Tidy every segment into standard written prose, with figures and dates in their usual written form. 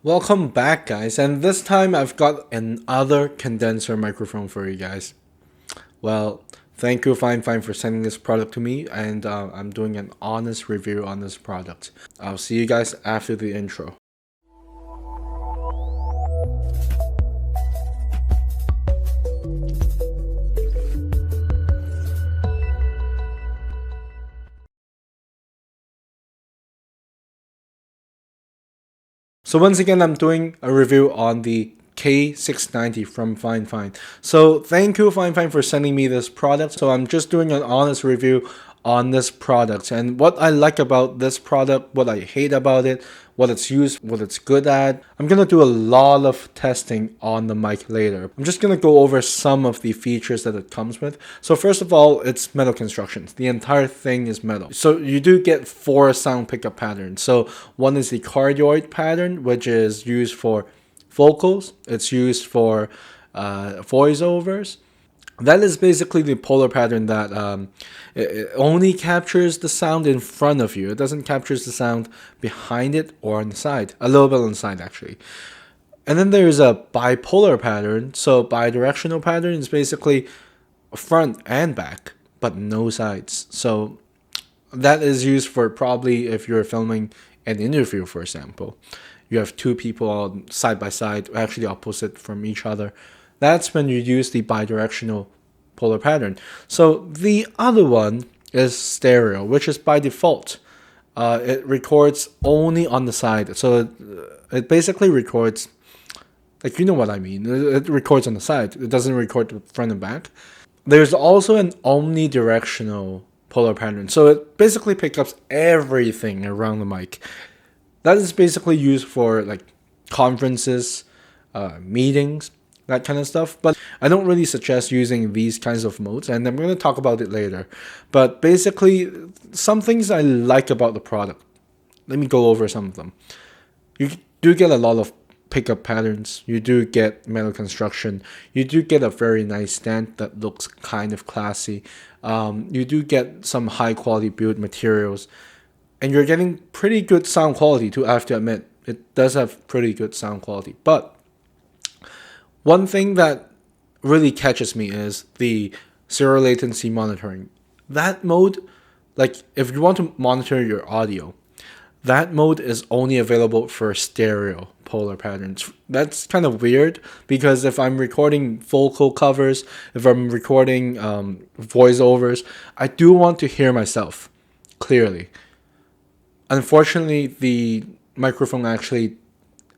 Welcome back, guys, and this time I've got another condenser microphone for you guys. Well, thank you FIFINE for sending this product to me, and I'm doing an honest review on this product. I'll see you guys after the intro. So once again, I'm doing a review on the K690 from FIFINE. So thank you FIFINE for sending me this product. So I'm just doing an honest review on this product and what I like about this product, what I hate about it, what it's used, what it's good at. I'm gonna do a lot of testing on the mic later. I'm just gonna go over some of the features that it comes with. So first of all, it's metal construction. The entire thing is metal. So you do get 4 sound pickup patterns. So one is the cardioid pattern, which is used for vocals. It's used for voiceovers. That is basically the polar pattern that it only captures the sound in front of you. It doesn't capture the sound behind it or on the side. A little bit on the side, actually. And then there's a bipolar pattern. So bidirectional pattern is basically front and back, but no sides. So that is used for probably if you're filming an interview, for example. You have 2 people side by side, actually opposite from each other. That's when you use the bidirectional polar pattern. So the other one is stereo, which is by default. It records only on the side. So it basically records, like, you know what I mean. It records on the side. It doesn't record the front and back. There's also an omnidirectional polar pattern. So it basically picks up everything around the mic. That is basically used for like conferences, meetings, that kind of stuff. But I don't really suggest using these kinds of modes, and I'm going to talk about it later. But basically, some things I like about the product. Let me go over some of them. You do get a lot of pickup patterns. You do get metal construction. You do get a very nice stand that looks kind of classy. You do get some high quality build materials. And you're getting pretty good sound quality too, I have to admit. It does have pretty good sound quality. But one thing that really catches me is the zero latency monitoring. That mode, like if you want to monitor your audio, that mode is only available for stereo polar patterns. That's kind of weird because if I'm recording vocal covers, if I'm recording voiceovers, I do want to hear myself clearly. Unfortunately, the microphone actually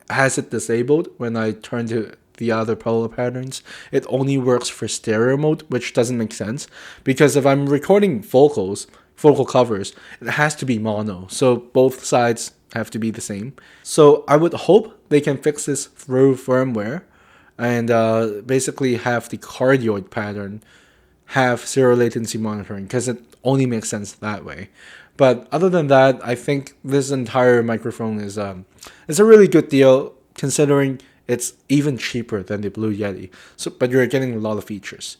has it disabled when I turn to the other polar patterns. It only works for stereo mode, which doesn't make sense because if I'm recording vocal covers, it has to be mono. So both sides have to be the same. So I would hope they can fix this through firmware and basically have the cardioid pattern have zero latency monitoring because it only makes sense that way. But other than that, I think this entire microphone is a really good deal considering it's even cheaper than the Blue Yeti. So, but you're getting a lot of features.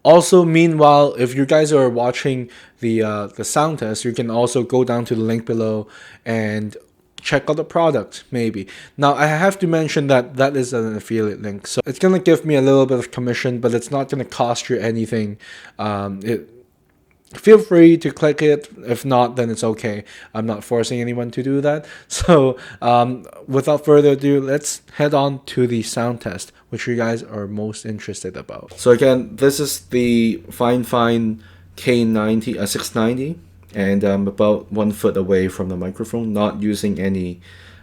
Also, meanwhile, if you guys are watching the sound test, you can also go down to the link below and check out the product, maybe. Now, I have to mention that that is an affiliate link. So it's going to give me a little bit of commission, but it's not going to cost you anything. Feel free to click it. If not, then it's okay. I'm not forcing anyone to do that. So without further ado, let's head on to the sound test, which you guys are most interested about. So again, this is the FIFINE K690, and I'm about 1 foot away from the microphone, not using any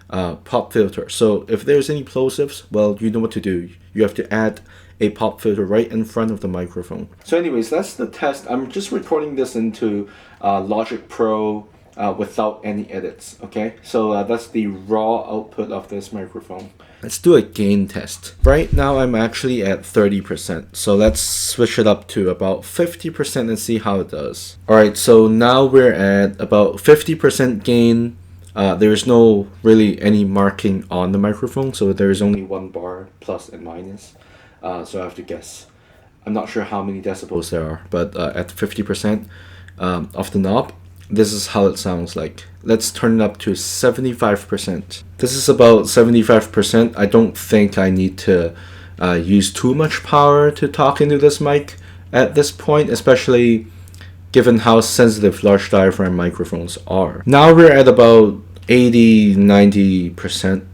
pop filter. So if there's any plosives, well, you know what to do. You have to add a pop filter right in front of the microphone. So anyways, that's the test. I'm just recording this into Logic Pro without any edits, okay? So that's the raw output of this microphone. Let's do a gain test. Right now I'm actually at 30%. So let's switch it up to about 50% and see how it does. Alright, so now we're at about 50% gain. There's no really any marking on the microphone, so there's only 1 bar plus and minus. So I have to guess. I'm not sure how many decibels there are, but at 50% of the knob, this is how it sounds like. Let's turn it up to 75%. This is about 75%. I don't think I need to use too much power to talk into this mic at this point, especially given how sensitive large diaphragm microphones are. Now we're at about 80-90%.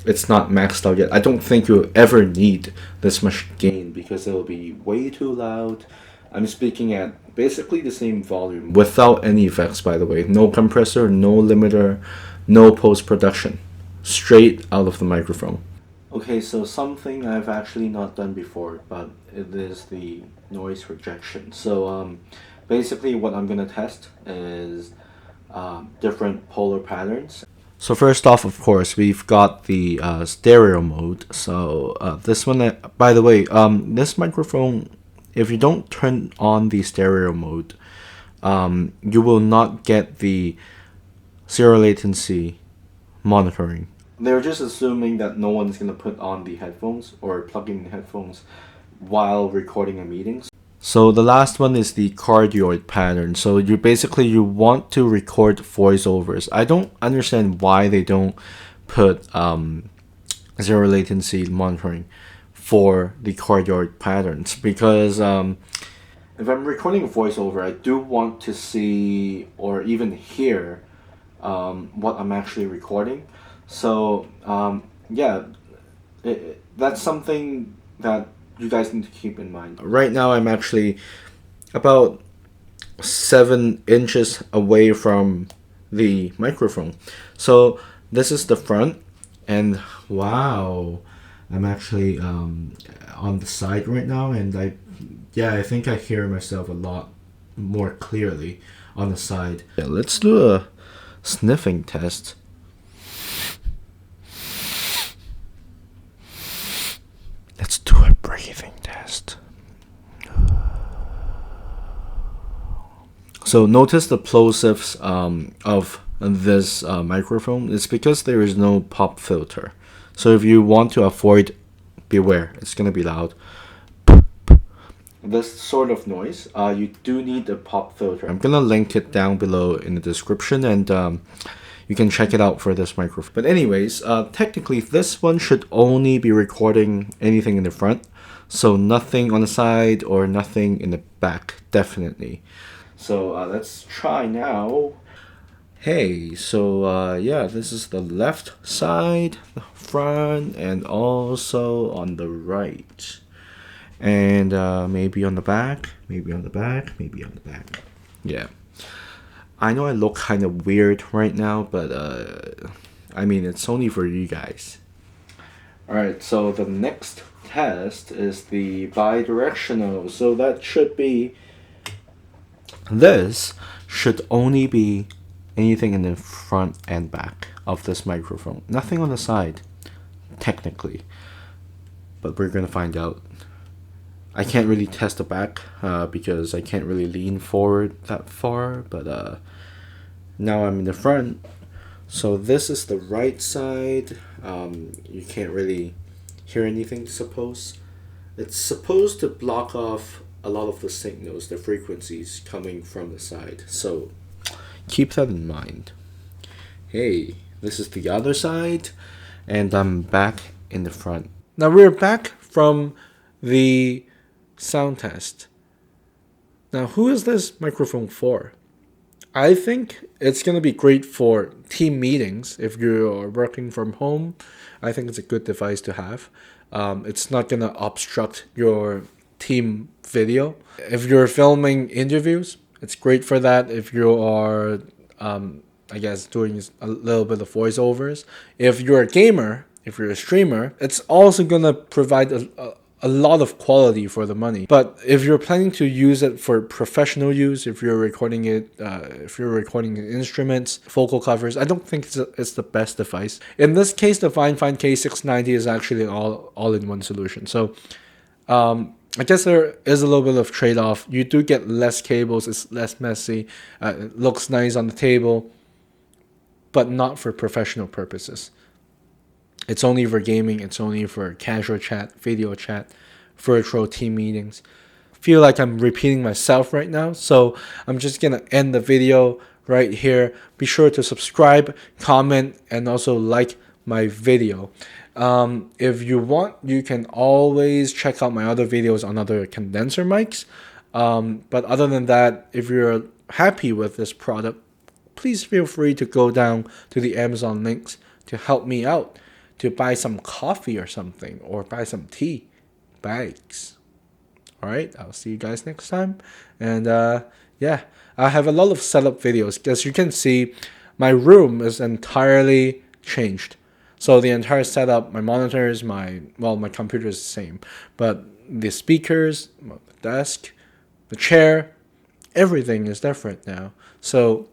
It's not maxed out yet. I don't think you'll ever need this much gain because it'll be way too loud. I'm speaking at basically the same volume without any effects, by the way. No compressor, no limiter, no post-production. Straight out of the microphone. Okay, so something I've actually not done before, but it is the noise rejection. So basically what I'm gonna test is different polar patterns. So first off, of course, we've got the stereo mode. So this one, by the way, this microphone, if you don't turn on the stereo mode, you will not get the zero latency monitoring. They're just assuming that no one's going to put on the headphones or plug in the headphones while recording a meeting. So the last one is the cardioid pattern. So you want to record voiceovers. I don't understand why they don't put zero latency monitoring for the cardioid patterns, because if I'm recording a voiceover, I do want to see or even hear what I'm actually recording. So yeah, that's something that you guys need to keep in mind. Right now I'm actually about 7 inches away from the microphone. So this is the front, and wow, I'm actually on the side right now, and I think I hear myself a lot more clearly on the side. Yeah, let's do a sniffing test. Let's do a breathing test. So notice the plosives of this microphone. It's because there is no pop filter. So if you want to avoid, beware, it's going to be loud. This sort of noise, you do need a pop filter. I'm going to link it down below in the description, and you can check it out for this microphone. But anyways, technically this one should only be recording anything in the front. So nothing on the side or nothing in the back, definitely. So let's try now. Hey, so yeah, this is the left side, the front, and also on the right. And maybe on the back, maybe on the back, maybe on the back. Yeah. I know I look kind of weird right now, but I mean, it's only for you guys. Alright, so the next test is the bidirectional. So that should be, this should only be anything in the front and back of this microphone. Nothing on the side, technically. But we're gonna find out. I can't really test the back because I can't really lean forward that far, but now I'm in the front. So this is the right side. You can't really hear anything, suppose. It's supposed to block off a lot of the signals, the frequencies coming from the side. So keep that in mind. Hey, this is the other side, and I'm back in the front. Now we're back from the sound test. Now, who is this microphone for? I think it's going to be great for team meetings. If you're working from home, I think it's a good device to have. It's not going to obstruct your team video. If you're filming interviews, it's great for that. If you are, I guess, doing a little bit of voiceovers. If you're a gamer, if you're a streamer, it's also going to provide a lot of quality for the money. But if you're planning to use it for professional use, if you're recording it, if you're recording instruments, vocal covers, I don't think it's the best device. In this case, the FIFINE K690 is actually an all-in-one solution. So I guess there is a little bit of trade-off. You do get less cables, it's less messy, it looks nice on the table, but not for professional purposes. It's only for gaming, it's only for casual chat, video chat, virtual team meetings. I feel like I'm repeating myself right now, so I'm just gonna end the video right here. Be sure to subscribe, comment, and also like my video. If you want, you can always check out my other videos on other condenser mics. But other than that, if you're happy with this product, please feel free to go down to the Amazon links to help me out, to buy some coffee or something, or buy some tea bags. All right, I'll see you guys next time. And yeah, I have a lot of setup videos. As you can see, my room is entirely changed. So the entire setup, my monitors, my computer is the same, but the speakers, the desk, the chair, everything is different now. So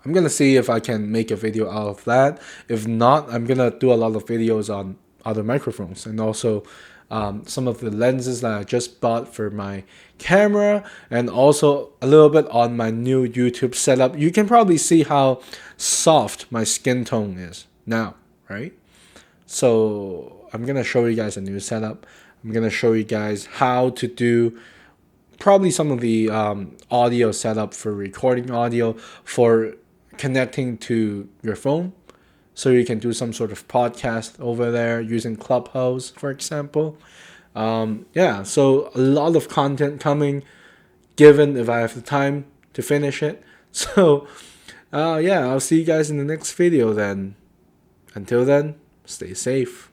I'm gonna see if I can make a video out of that. If not, I'm gonna do a lot of videos on other microphones and also some of the lenses that I just bought for my camera, and also a little bit on my new YouTube setup. You can probably see how soft my skin tone is now, right? So I'm gonna show you guys a new setup. I'm gonna show you guys how to do probably some of the audio setup for recording audio, for connecting to your phone, so you can do some sort of podcast over there using Clubhouse, for example. Yeah, so a lot of content coming, given if I have the time to finish it. So yeah, I'll see you guys in the next video then. Until then, stay safe.